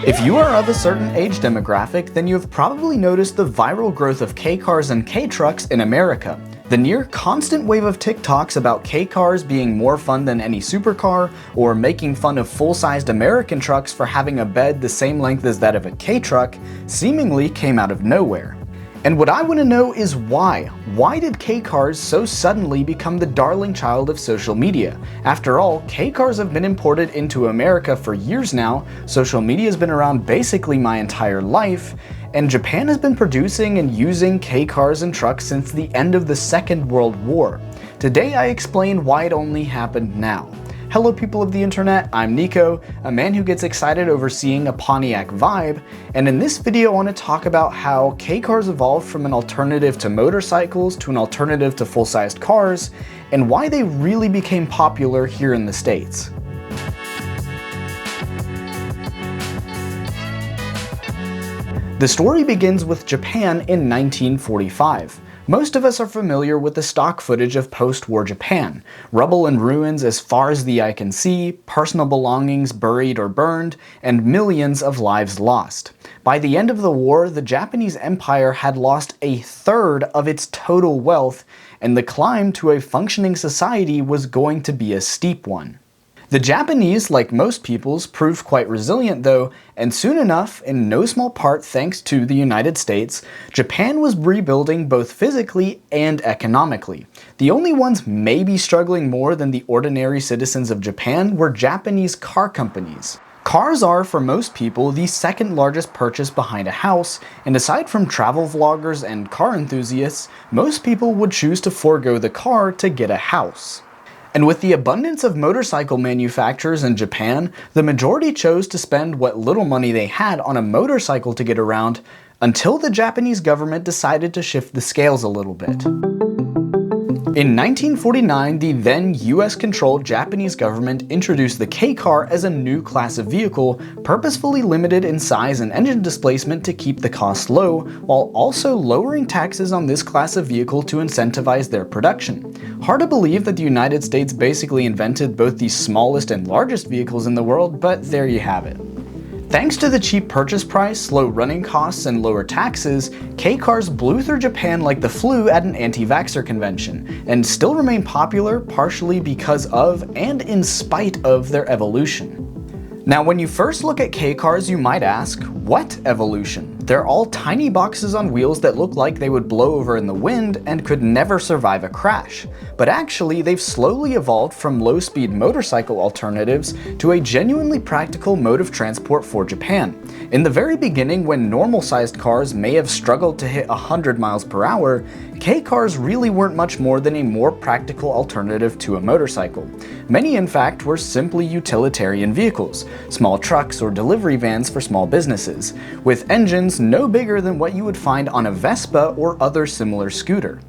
If you are of a certain age demographic, then you have probably noticed the viral growth of Kei cars and Kei trucks in America. The near constant wave of TikToks about Kei cars being more fun than any supercar, or making fun of full-sized American trucks for having a bed the same length as that of a Kei truck, seemingly came out of nowhere. And what I want to know is why? Why did Kei cars so suddenly become the darling child of social media? After all, Kei cars have been imported into America for years now, social media has been around basically my entire life, and Japan has been producing and using Kei cars and trucks since the end of the Second World War. Today I explain why it only happened now. Hello people of the internet, I'm Nico, a man who gets excited over seeing a Pontiac vibe, and in this video I want to talk about how Kei cars evolved from an alternative to motorcycles to an alternative to full-sized cars, and why they really became popular here in the States. The story begins with Japan in 1945. Most of us are familiar with the stock footage of post-war Japan. Rubble and ruins as far as the eye can see, personal belongings buried or burned, and millions of lives lost. By the end of the war, the Japanese Empire had lost a third of its total wealth, and the climb to a functioning society was going to be a steep one. The Japanese, like most peoples, proved quite resilient though, and soon enough, in no small part thanks to the United States, Japan was rebuilding both physically and economically. The only ones maybe struggling more than the ordinary citizens of Japan were Japanese car companies. Cars are, for most people, the second largest purchase behind a house, and aside from travel vloggers and car enthusiasts, most people would choose to forego the car to get a house. And with the abundance of motorcycle manufacturers in Japan, the majority chose to spend what little money they had on a motorcycle to get around, until the Japanese government decided to shift the scales a little bit. In 1949, the then US-controlled Japanese government introduced the Kei car as a new class of vehicle, purposefully limited in size and engine displacement to keep the cost low, while also lowering taxes on this class of vehicle to incentivize their production. Hard to believe that the United States basically invented both the smallest and largest vehicles in the world, but there you have it. Thanks to the cheap purchase price, low running costs, and lower taxes, Kei cars blew through Japan like the flu at an anti-vaxxer convention, and still remain popular partially because of and in spite of their evolution. Now when you first look at Kei cars, you might ask, what evolution? They're all tiny boxes on wheels that look like they would blow over in the wind and could never survive a crash. But actually, they've slowly evolved from low-speed motorcycle alternatives to a genuinely practical mode of transport for Japan. In the very beginning, when normal-sized cars may have struggled to hit 100 miles per hour, Kei cars really weren't much more than a more practical alternative to a motorcycle. Many, in fact, were simply utilitarian vehicles, small trucks or delivery vans for small businesses, with engines no bigger than what you would find on a Vespa or other similar scooter.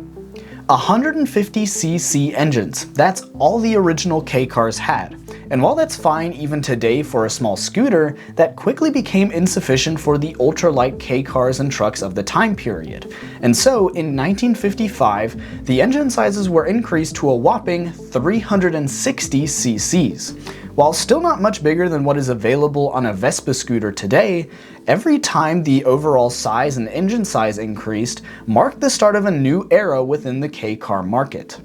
150cc engines, that's all the original Kei cars had. And while that's fine even today for a small scooter, that quickly became insufficient for the ultralight Kei cars and trucks of the time period. And so, in 1955, the engine sizes were increased to a whopping 360 cc's. While still not much bigger than what is available on a Vespa scooter today, every time the overall size and engine size increased marked the start of a new era within the Kei car market.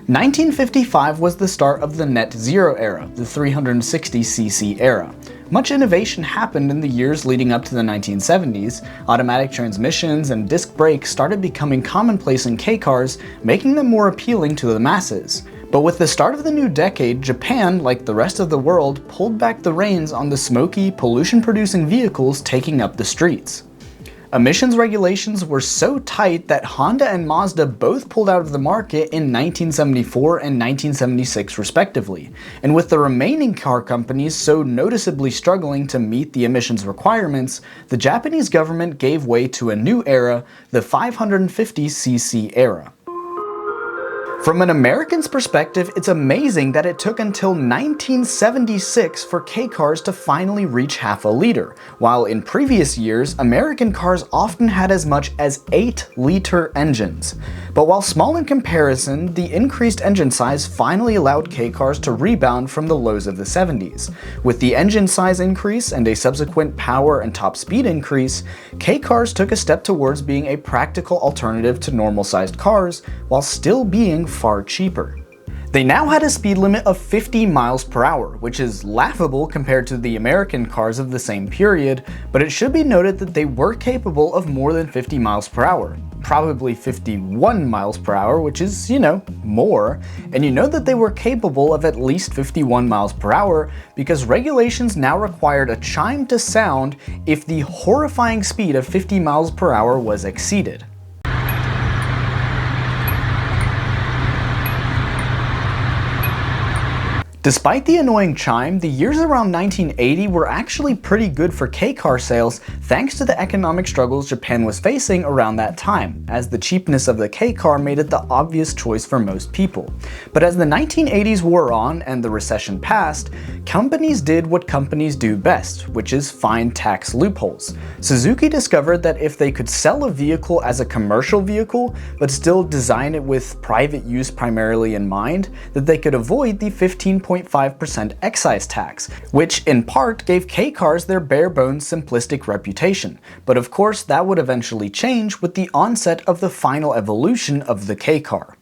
1955 was the start of the net zero era, the 360cc era. Much innovation happened in the years leading up to the 1970s. Automatic transmissions and disc brakes started becoming commonplace in Kei cars, making them more appealing to the masses. But with the start of the new decade, Japan, like the rest of the world, pulled back the reins on the smoky, pollution-producing vehicles taking up the streets. Emissions regulations were so tight that Honda and Mazda both pulled out of the market in 1974 and 1976 respectively, and with the remaining car companies so noticeably struggling to meet the emissions requirements, the Japanese government gave way to a new era, the 550cc era. From an American's perspective, it's amazing that it took until 1976 for Kei cars to finally reach half a liter, while in previous years, American cars often had as much as 8-liter engines. But while small in comparison, the increased engine size finally allowed Kei cars to rebound from the lows of the 70s. With the engine size increase and a subsequent power and top speed increase, Kei cars took a step towards being a practical alternative to normal-sized cars, while still being far cheaper. They now had a speed limit of 50 miles per hour, which is laughable compared to the American cars of the same period, but it should be noted that they were capable of more than 50 miles per hour. Probably 51 miles per hour, which is, more. And you know that they were capable of at least 51 miles per hour because regulations now required a chime to sound if the horrifying speed of 50 miles per hour was exceeded. Despite the annoying chime, the years around 1980 were actually pretty good for Kei car sales thanks to the economic struggles Japan was facing around that time, as the cheapness of the Kei car made it the obvious choice for most people. But as the 1980s wore on and the recession passed, companies did what companies do best, which is find tax loopholes. Suzuki discovered that if they could sell a vehicle as a commercial vehicle, but still design it with private use primarily in mind, that they could avoid the 15.5% excise tax, which in part gave Kei cars their bare-bones simplistic reputation. But of course, that would eventually change with the onset of the final evolution of the Kei car.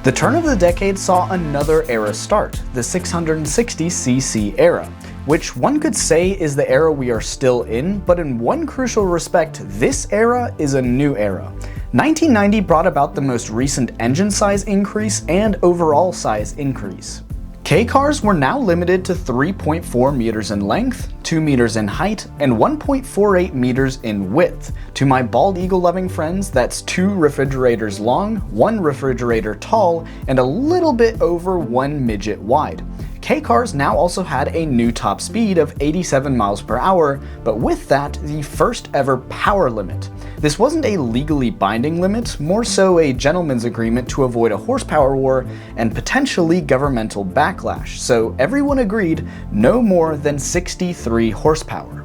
The turn of the decade saw another era start, the 660cc era, which one could say is the era we are still in, but in one crucial respect, this era is a new era. 1990 brought about the most recent engine size increase and overall size increase. Kei cars were now limited to 3.4 meters in length, 2 meters in height, and 1.48 meters in width. To my bald eagle loving friends, that's 2 refrigerators long, 1 refrigerator tall, and a little bit over 1 midget wide. Kei cars now also had a new top speed of 87 miles per hour, but with that, the first ever power limit. This wasn't a legally binding limit, more so a gentleman's agreement to avoid a horsepower war and potentially governmental backlash, so everyone agreed no more than 63 horsepower.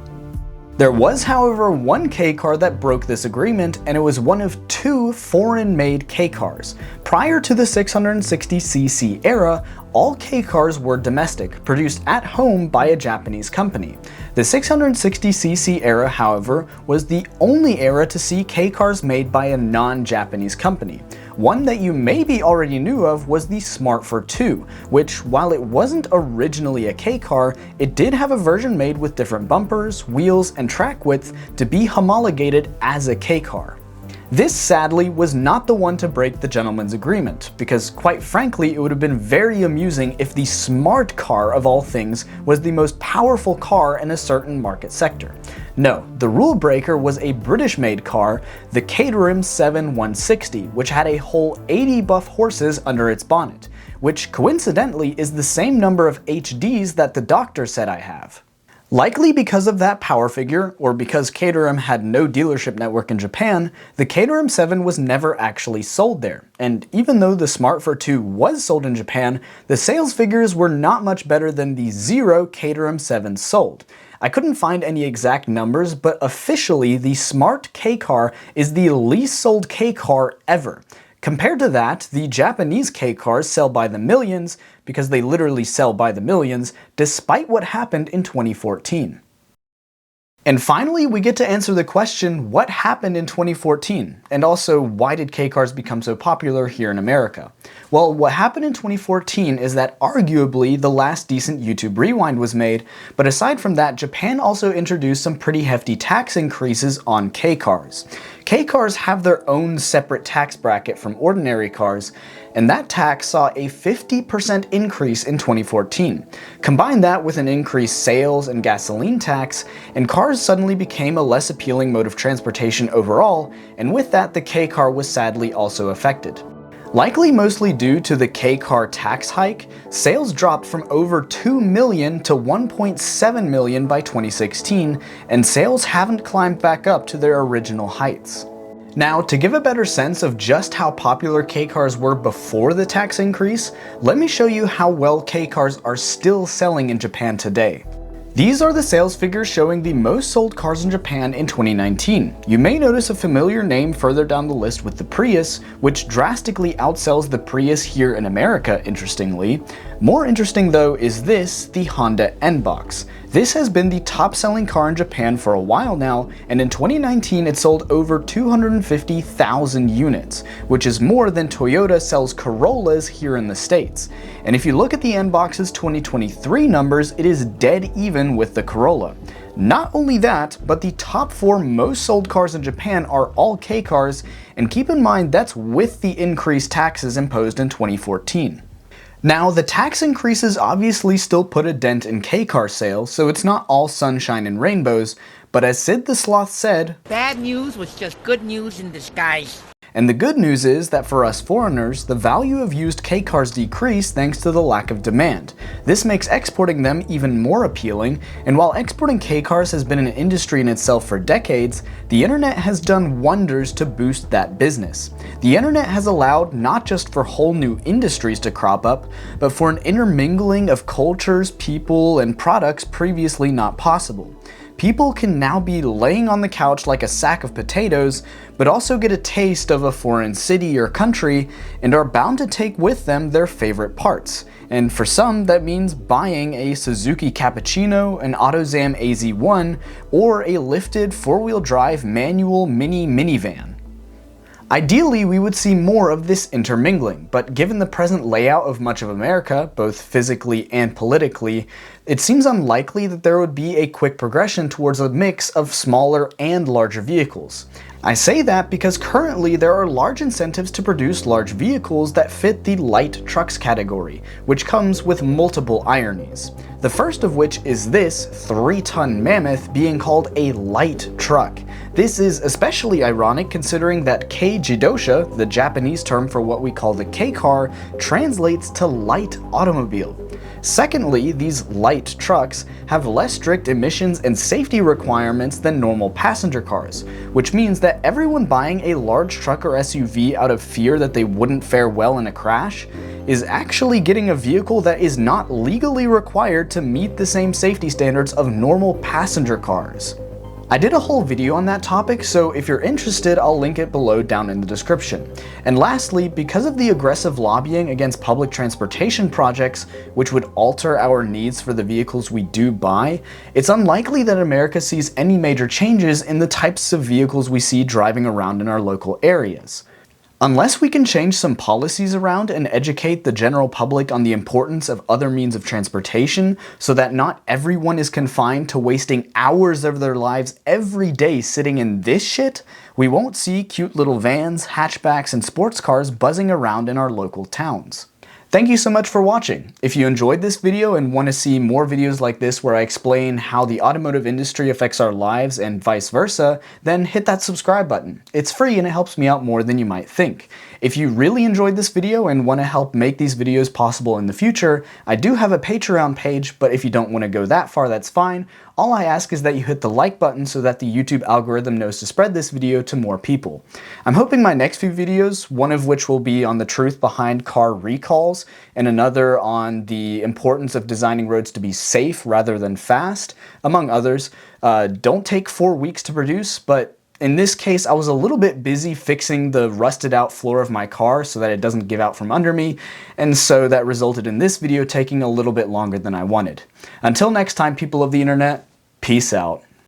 There was, however, one Kei car that broke this agreement, and it was one of 2 foreign-made Kei cars. Prior to the 660cc era, all Kei cars were domestic, produced at home by a Japanese company. The 660cc era, however, was the only era to see Kei cars made by a non-Japanese company. One that you maybe already knew of was the Smartfor 2, which, while it wasn't originally a Kei car, it did have a version made with different bumpers, wheels, and track width to be homologated as a Kei car. This, sadly, was not the one to break the gentleman's agreement, because quite frankly, it would have been very amusing if the smart car of all things was the most powerful car in a certain market sector. No, the rule breaker was a British-made car, the Caterham 7160, which had a whole 80 buff horses under its bonnet, which coincidentally is the same number of HDs that the doctor said I have. Likely because of that power figure, or because Caterham had no dealership network in Japan, the Caterham 7 was never actually sold there. And even though the Smartfor 2 was sold in Japan, the sales figures were not much better than the 0 Caterham 7 sold. I couldn't find any exact numbers, but officially the Smart Kei car is the least sold Kei car ever. Compared to that, the Japanese Kei cars sell by the millions, because they literally sell by the millions, despite what happened in 2014. And finally, we get to answer the question, what happened in 2014? And also, why did Kei cars become so popular here in America? Well, what happened in 2014 is that arguably the last decent YouTube Rewind was made, but aside from that, Japan also introduced some pretty hefty tax increases on Kei cars. Kei cars have their own separate tax bracket from ordinary cars, and that tax saw a 50% increase in 2014. Combine that with an increased sales and gasoline tax, and cars suddenly became a less appealing mode of transportation overall, and with that the Kei car was sadly also affected. Likely mostly due to the Kei car tax hike, sales dropped from over 2 million to 1.7 million by 2016, and sales haven't climbed back up to their original heights. Now, to give a better sense of just how popular Kei cars were before the tax increase, let me show you how well Kei cars are still selling in Japan today. These are the sales figures showing the most sold cars in Japan in 2019. You may notice a familiar name further down the list with the Prius, which drastically outsells the Prius here in America, interestingly. More interesting though is this, the Honda N-Box. This has been the top selling car in Japan for a while now, and in 2019 it sold over 250,000 units, which is more than Toyota sells Corollas here in the States. And if you look at the N-Box's 2023 numbers, it is dead even with the Corolla. Not only that, but the top 4 most sold cars in Japan are all Kei cars, and keep in mind that's with the increased taxes imposed in 2014. Now, the tax increases obviously still put a dent in Kei car sales, so it's not all sunshine and rainbows, but as Sid the Sloth said, "Bad news was just good news in disguise." And the good news is that for us foreigners, the value of used Kei cars decreased thanks to the lack of demand. This makes exporting them even more appealing, and while exporting Kei cars has been an industry in itself for decades, the internet has done wonders to boost that business. The internet has allowed not just for whole new industries to crop up, but for an intermingling of cultures, people, and products previously not possible. People can now be laying on the couch like a sack of potatoes, but also get a taste of a foreign city or country, and are bound to take with them their favorite parts. And for some, that means buying a Suzuki Cappuccino, an AutoZam AZ1, or a lifted 4-wheel drive manual mini minivan. Ideally, we would see more of this intermingling, but given the present layout of much of America, both physically and politically, it seems unlikely that there would be a quick progression towards a mix of smaller and larger vehicles. I say that because currently there are large incentives to produce large vehicles that fit the light trucks category, which comes with multiple ironies. The first of which is this 3-ton mammoth being called a light truck. This is especially ironic considering that Kei Jidosha, the Japanese term for what we call the Kei car, translates to light automobile. Secondly, these light trucks have less strict emissions and safety requirements than normal passenger cars, which means that everyone buying a large truck or SUV out of fear that they wouldn't fare well in a crash is actually getting a vehicle that is not legally required to meet the same safety standards of normal passenger cars. I did a whole video on that topic, so if you're interested, I'll link it below down in the description. And lastly, because of the aggressive lobbying against public transportation projects, which would alter our needs for the vehicles we do buy, it's unlikely that America sees any major changes in the types of vehicles we see driving around in our local areas. Unless we can change some policies around and educate the general public on the importance of other means of transportation so that not everyone is confined to wasting hours of their lives every day sitting in this shit, we won't see cute little vans, hatchbacks, and sports cars buzzing around in our local towns. Thank you so much for watching. If you enjoyed this video and want to see more videos like this where I explain how the automotive industry affects our lives and vice versa, then hit that subscribe button. It's free and it helps me out more than you might think. If you really enjoyed this video and want to help make these videos possible in the future, I do have a Patreon page, but if you don't want to go that far, that's fine. All I ask is that you hit the like button so that the YouTube algorithm knows to spread this video to more people. I'm hoping my next few videos, one of which will be on the truth behind car recalls, and another on the importance of designing roads to be safe rather than fast, among others, don't take 4 weeks to produce, but in this case, I was a little bit busy fixing the rusted out floor of my car so that it doesn't give out from under me, and so that resulted in this video taking a little bit longer than I wanted. Until next time, people of the internet, peace out.